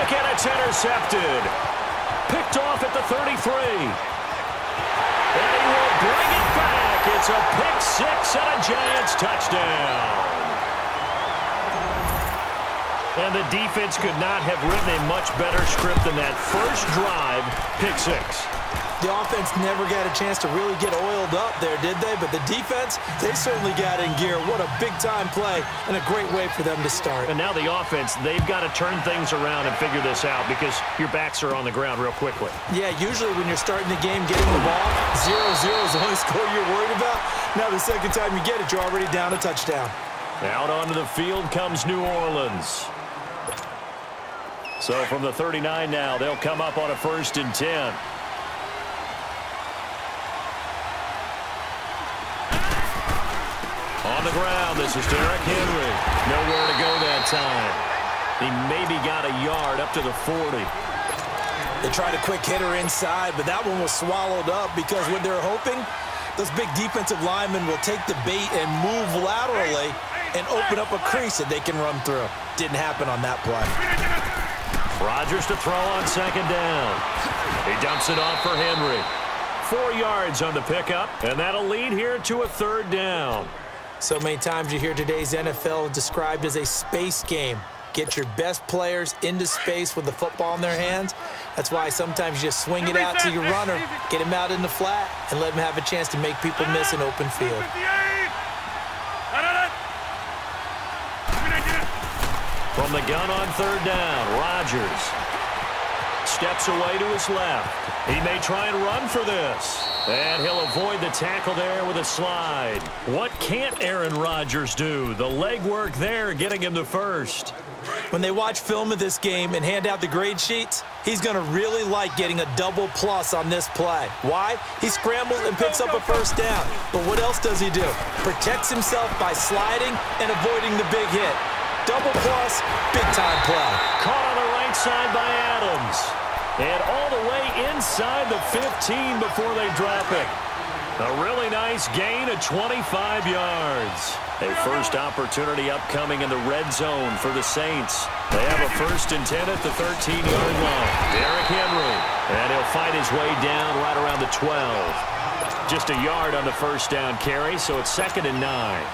And it's intercepted. Picked off at the 33. And he will bring it back. It's a pick six and a Giants touchdown. And the defense could not have written a much better script than that first drive, pick six. The offense never got a chance to really get oiled up there, did they? But the defense, they certainly got in gear. What a big-time play and a great way for them to start. And now the offense, they've got to turn things around and figure this out because your backs are on the ground real quickly. Yeah, usually when you're starting the game getting the ball, 0-0 is the only score you're worried about. Now the second time you get it, you're already down a touchdown. Out onto the field comes New Orleans. So from the 39 now, they'll come up on a 1st and 10. On the ground, this is Derrick Henry. Nowhere to go that time. He maybe got a yard up to the 40. They tried a quick hitter inside, but that one was swallowed up because what they're hoping, those big defensive linemen will take the bait and move laterally and open up a crease that they can run through. Didn't happen on that play. Rodgers to throw on 2nd down. He dumps it off for Henry. 4 yards on the pickup, and that'll lead here to a 3rd down. So many times you hear today's NFL described as a space game. Get your best players into space with the football in their hands. That's why sometimes you just swing it out to your runner, get him out in the flat, and let him have a chance to make people miss an open field. From the gun on 3rd down, Rodgers steps away to his left. He may try and run for this. And he'll avoid the tackle there with a slide. What can't Aaron Rodgers do? The legwork there getting him to 1st. When they watch film of this game and hand out the grade sheets, he's going to really like getting a double plus on this play. Why? He scrambles and picks up a 1st down. But what else does he do? Protects himself by sliding and avoiding the big hit. Double plus, big-time play. Caught on the right side by Adams. And all the way inside the 15 before they drop it. A really nice gain of 25 yards. A first opportunity upcoming in the red zone for the Saints. They have a 1st and 10 at the 13-yard line. Derrick Henry. And he'll fight his way down right around the 12. Just a yard on the 1st down carry, so it's 2nd and 9.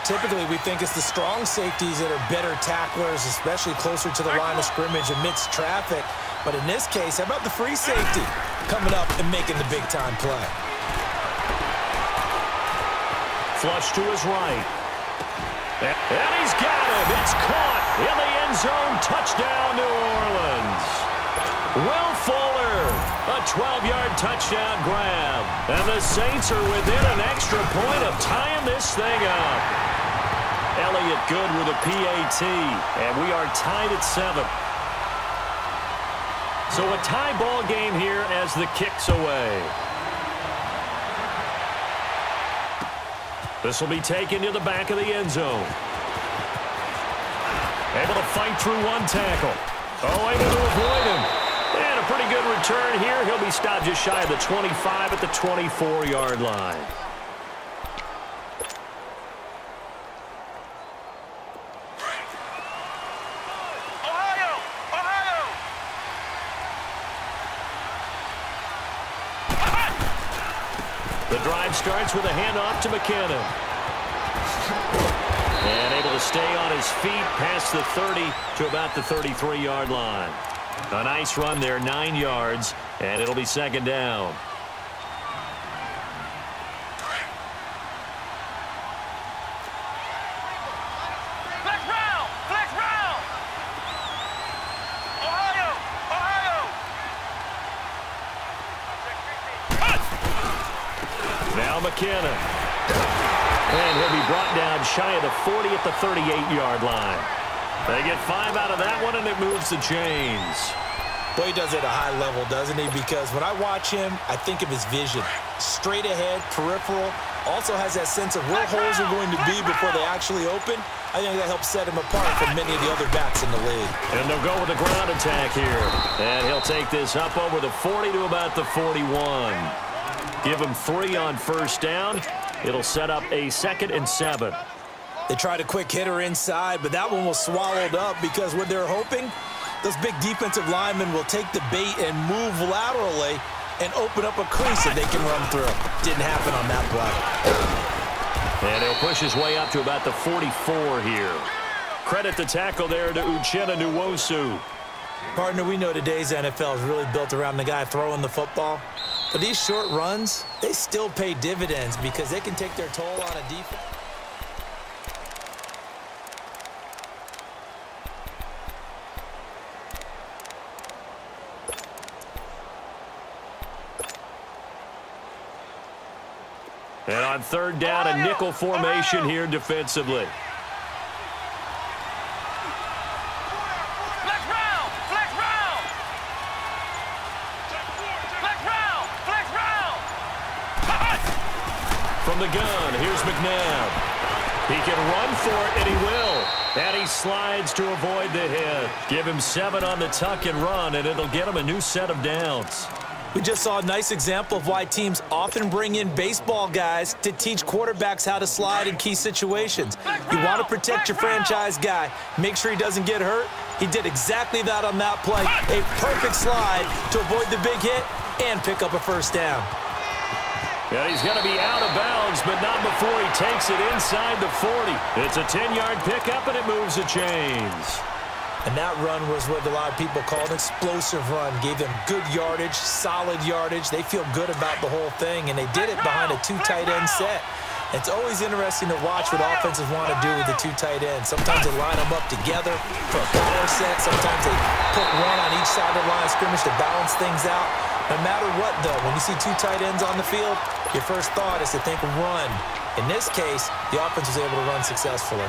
Typically, we think it's the strong safeties that are better tacklers, especially closer to the line of scrimmage amidst traffic. But in this case, how about the free safety coming up and making the big-time play? Flush to his right. And he's got him. It's caught in the end zone. Touchdown, New Orleans. Will Fuller, a 12-yard touchdown grab. And the Saints are within an extra point of tying this thing up. Elliott good with a PAT. And we are tied at 7. So a tie ball game here as the kick's away. This will be taken to the back of the end zone. Able to fight through one tackle. Oh, able to avoid him. And a pretty good return here. He'll be stopped just shy of the 25 at the 24-yard line. The drive starts with a handoff to McKinnon. And able to stay on his feet past the 30 to about the 33-yard line. A nice run there, 9 yards, and it'll be 2nd down. Now McKinnon. And he'll be brought down shy of the 40 at the 38-yard line. They get 5 out of that one, and it moves the chains. Well, he does it at a high level, doesn't he? Because when I watch him, I think of his vision. Straight ahead, peripheral. Also has that sense of where holes are going to be before they actually open. I think that helps set him apart from many of the other backs in the league. And they'll go with a ground attack here. And he'll take this up over the 40 to about the 41. Give him 3 on 1st down. It'll set up a 2nd and 7. They tried a quick hitter inside, but that one was swallowed up because what they're hoping, Those big defensive linemen will take the bait and move laterally and open up a crease that they can run through. Didn't happen on that play. And he'll push his way up to about the 44 here. Credit the tackle there to Uchenna Nwosu. Partner, we know today's NFL is really built around the guy throwing the football. But these short runs, they still pay dividends because they can take their toll on a defense. And on third down, a nickel formation here defensively. From the gun, here's McNabb. He can run for it, and he will. And he slides to avoid the hit. Give him 7 on the tuck and run, and it'll get him a new set of downs. We just saw a nice example of why teams often bring in baseball guys to teach quarterbacks how to slide in key situations. You want to protect your franchise guy. Make sure he doesn't get hurt. He did exactly that on that play. A perfect slide to avoid the big hit and pick up a first down. Yeah, he's going to be out of bounds, but not before he takes it inside the 40. It's a 10-yard pickup, and it moves the chains. And that run was what a lot of people call an explosive run. Gave them good yardage, solid yardage. They feel good about the whole thing, and they did it behind a 2 tight end set. It's always interesting to watch what offenses want to do with the 2 tight ends. Sometimes they line them up together for a power set. Sometimes they put one on each side of the line of scrimmage to balance things out. No matter what, though, when you see 2 tight ends on the field, your first thought is to think run. In this case, the offense was able to run successfully.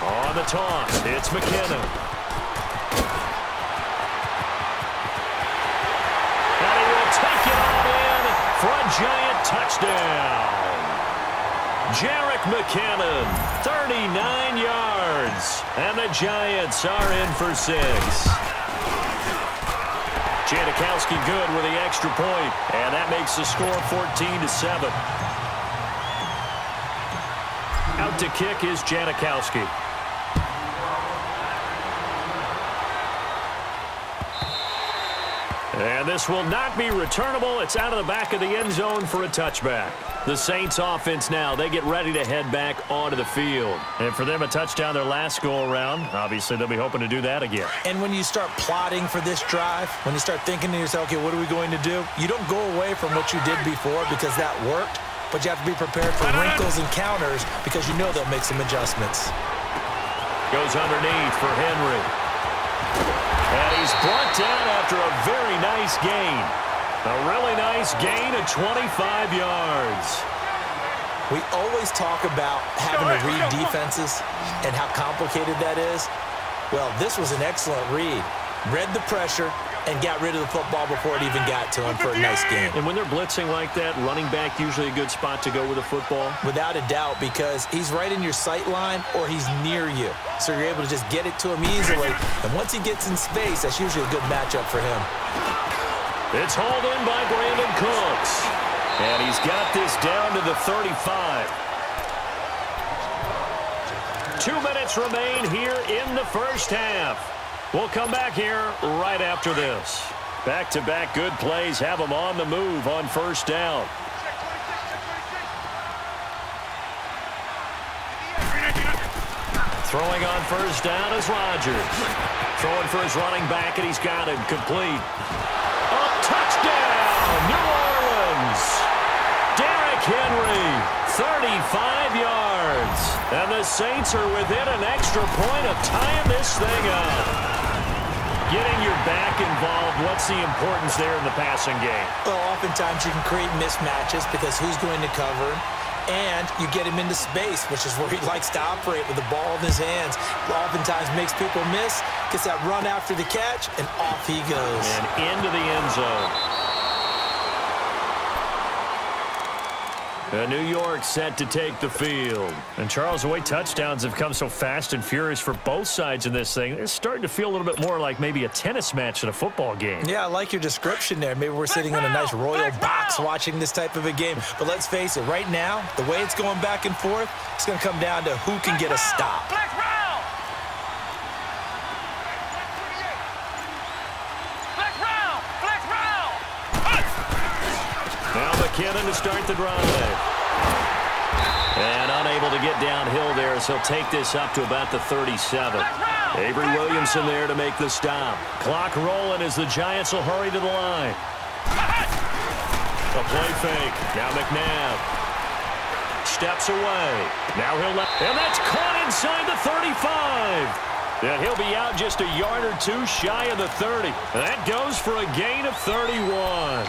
On the toss, it's McKinnon. And he will take it all in for a giant touchdown. Jarek McKinnon, 39 yards. And the Giants are in for 6. Janikowski good with the extra point, and that makes the score 14-7. Out to kick is Janikowski. And this will not be returnable. It's out of the back of the end zone for a touchback. The Saints offense now, they get ready to head back onto the field. And for them, a touchdown their last go-around. Obviously, they'll be hoping to do that again. And when you start plotting for this drive, when you start thinking to yourself, okay, what are we going to do? You don't go away from what you did before because that worked, but you have to be prepared for wrinkles and counters because you know they'll make some adjustments. Goes underneath for Henry. And he's brought down after a very nice gain. A really nice gain of 25 yards. We always talk about having to read defenses and how complicated that is. Well, this was an excellent read. Read the pressure and got rid of the football before it even got to him for a nice gain. And when they're blitzing like that, running back usually a good spot to go with the football? Without a doubt, because he's right in your sight line or he's near you. So you're able to just get it to him easily. And once he gets in space, that's usually a good matchup for him. It's hauled in by Brandon Cooks. And he's got this down to the 35. 2 minutes remain here in the first half. We'll come back here right after this. Back-to-back good plays have them on the move on first down. Throwing on first down is Rodgers. Throwing for his running back, and he's got him complete. Touchdown, New Orleans. Derrick Henry, 35 yards. And the Saints are within an extra point of tying this thing up. Getting your back involved, what's the importance there in the passing game? Well, oftentimes you can create mismatches because who's going to cover him? And you get him into space, which is where he likes to operate with the ball in his hands. Oftentimes makes people miss, gets that run after the catch, and off he goes. And into the end zone. New York set to take the field. And Charles, the way touchdowns have come so fast and furious for both sides in this thing, it's starting to feel a little bit more like maybe a tennis match than a football game. Yeah, I like your description there. Maybe we're sitting in a nice royal box watching this type of a game. But let's face it, right now, the way it's going back and forth, it's going to come down to who can get a stop. Now McKinnon to start the drive. And unable to get downhill there as he'll take this up to about the 37. Avery Williamson there to make the stop. Clock rolling as the Giants will hurry to the line. A play fake. Now McNabb. Steps away. Now he'll let... And that's caught inside the 35. And he'll be out just a yard or two shy of the 30. That goes for a gain of 31.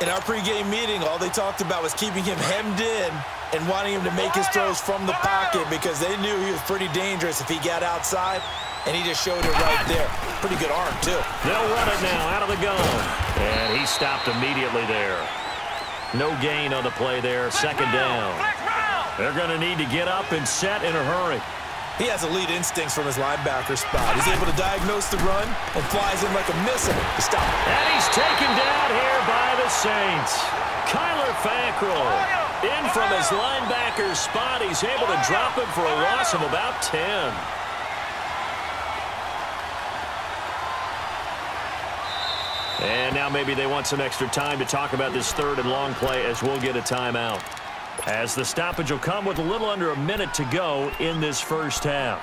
In our pregame meeting, all they talked about was keeping him hemmed in and wanting him to make his throws from the pocket because they knew he was pretty dangerous if he got outside, and he just showed it right there. Pretty good arm, too. They'll run it now out of the gun. And he stopped immediately there. No gain on the play there, second down. They're going to need to get up and set in a hurry. He has elite instincts from his linebacker spot. He's able to diagnose the run and flies in like a missile to stop. And he's taken down here by the Saints. Kyler Fackrell in from his linebacker spot. He's able to drop him for a loss of about 10. And now maybe they want some extra time to talk about this third and long play as we'll get a timeout. As the stoppage will come with a little under a minute to go in this first half.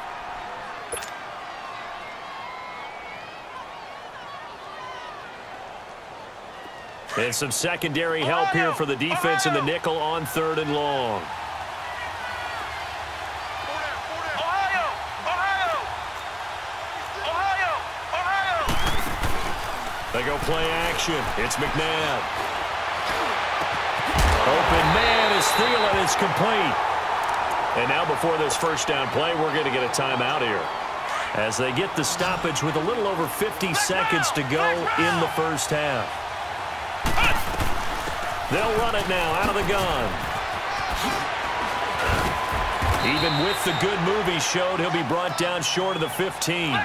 And some secondary help here for the defense in the nickel on third and long. They go play action. It's McNabb. Open man is Thielen. It's complete. And now before this first down play, we're going to get a timeout here. As they get the stoppage with a little over 50 seconds to go in the first half. They'll run it now out of the gun. Even with the good move he showed, he'll be brought down short of the 15.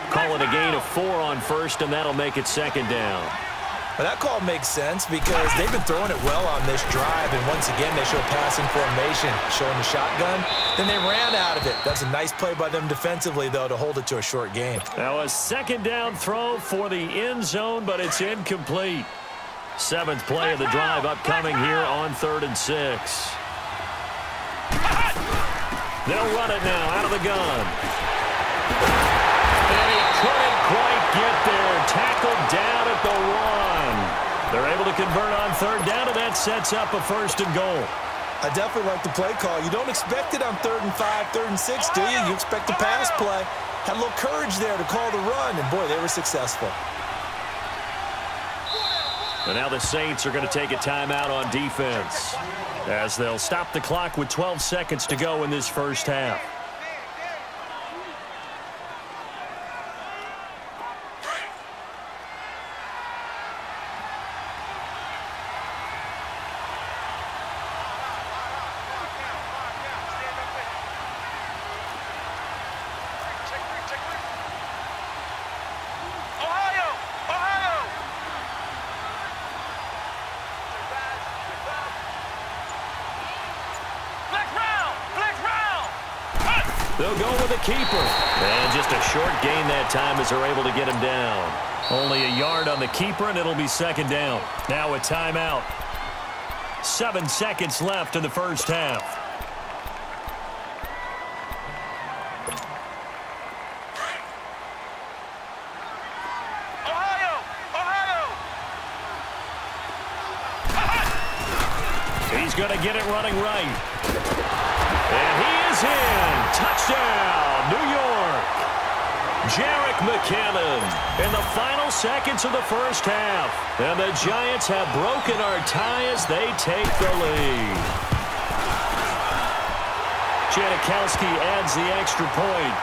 Call it a gain of 4 on first, and that'll make it second down. Well, that call makes sense because they've been throwing it well on this drive, and once again they show passing formation, showing the shotgun. Then they ran out of it. That's a nice play by them defensively, though, to hold it to a short gain. Now a second down throw for the end zone, but it's incomplete. 7th play of the drive upcoming here on 3rd and 6. They'll run it now out of the gun. And he couldn't quite get there. Tackled down at the 1. They're able to convert on third down, and that sets up a 1st and goal. I definitely like the play call. You don't expect it on 3rd and 5, 3rd and 6, do you? You expect a pass play. Had a little courage there to call the run, and boy, they were successful. And now the Saints are going to take a timeout on defense as they'll stop the clock with 12 seconds to go in this first half. They'll go with a keeper. And just a short gain that time as they're able to get him down. Only a yard on the keeper, and it'll be second down. Now a timeout. 7 seconds left in the first half. He's going to get it running right. And he is in. Touchdown, New York. Jerick McKinnon in the final seconds of the first half. And the Giants have broken our tie as they take the lead. Janikowski adds the extra point.